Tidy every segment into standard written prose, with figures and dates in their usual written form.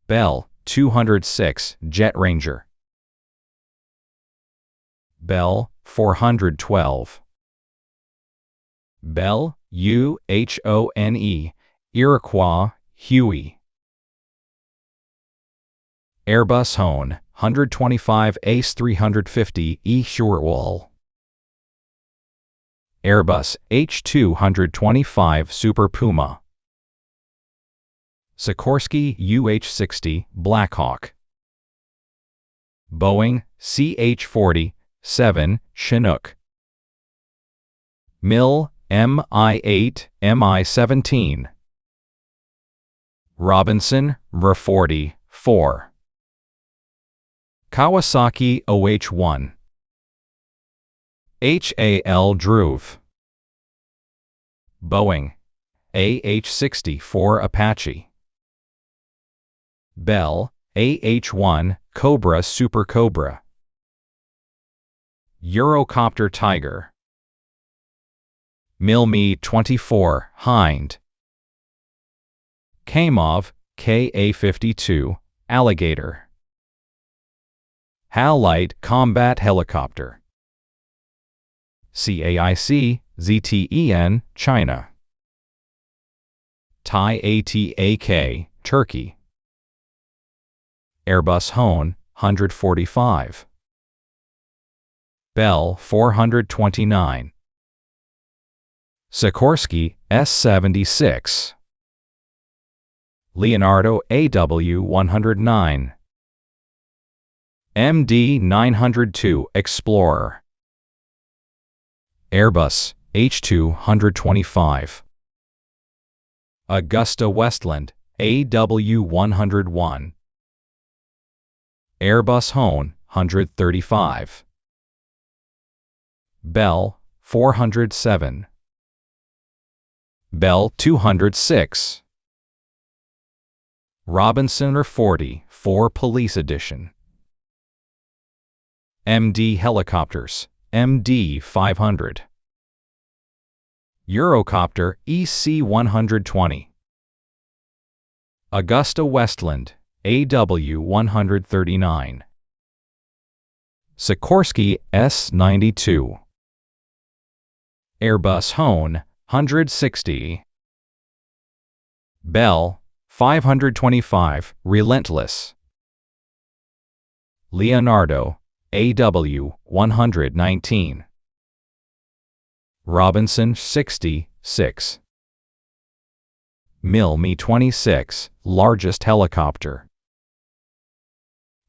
Bell 206 Jet Ranger. Bell 412. Bell UHONE Iroquois Huey. Airbus Hone 125 Ace 350 E Shorewall. Airbus H225 Super Puma. Sikorsky UH-60 Blackhawk. Boeing CH-40-7 Chinook. Mill Mi-8 Mi-17. Robinson R-40-4. Kawasaki OH-1. HAL Druve. Boeing AH-64 Apache. Bell AH-1 Cobra Super Cobra. Eurocopter Tiger. Mi-24 Hind. Kamov Ka-52 Alligator. HAL Light Combat Helicopter. CAIC ZTEN China. Thai ATAK Turkey. Airbus Hone 145. Bell 429. Sikorsky S-76. Leonardo AW-109. MD-902 Explorer. Airbus H225. Augusta Westland AW-101. Airbus Hone 135. Bell 407. Bell 206. Robinson R-40 4 Police Edition. MD Helicopters MD 500. Eurocopter EC-120. Augusta Westland AW-139. Sikorsky S-92. Airbus Hone 160. Bell 525 Relentless. Leonardo AW-119. Robinson 66. Mi-26 Largest Helicopter.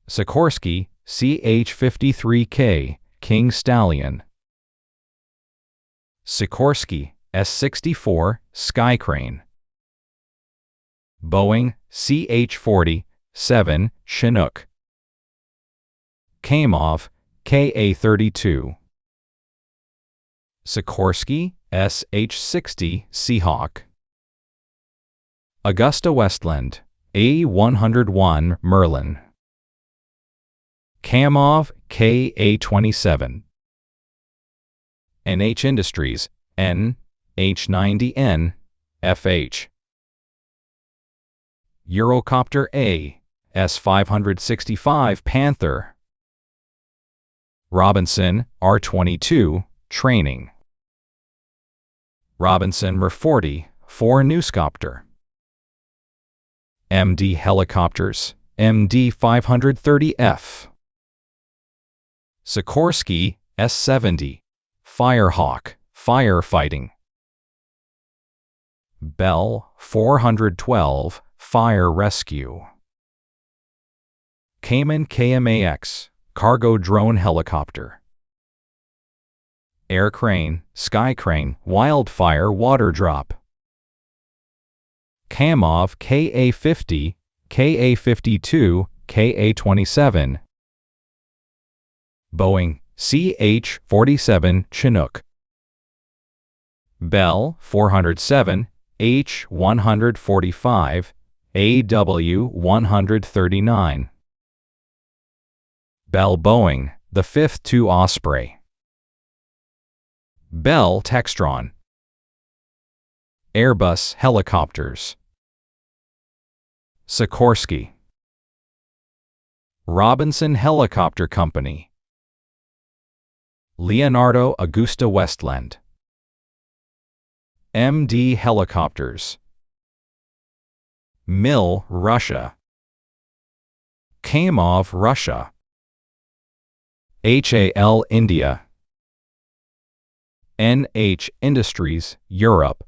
Sikorsky CH-53K King Stallion. Sikorsky S-64 Skycrane. Boeing CH-40-7 Chinook. Kamov Ka-32. Sikorsky SH-60 Seahawk. Augusta Westland A-101 Merlin. Kamov Ka-27. NH Industries NH-90N FH. Eurocopter A S-565 Panther. Robinson R-22 Training. Robinson R-40 4 Newscopter. MD Helicopters MD 530F. Sikorsky S-70 Firehawk Firefighting. Bell 412 Fire Rescue. Cayman KMAX Cargo Drone Helicopter. Air Crane Sky Crane Wildfire Water Drop. Kamov Ka-50 Ka-52 Ka-27. Boeing CH-47 Chinook. Bell 407 H-145 AW-139. Bell Boeing, the 5th 2 Osprey. Bell Textron. Airbus Helicopters. Sikorsky. Robinson Helicopter Company, Leonardo Augusta Westland, MD Helicopters, MIL Russia, Kamov Russia, HAL India, NH Industries Europe,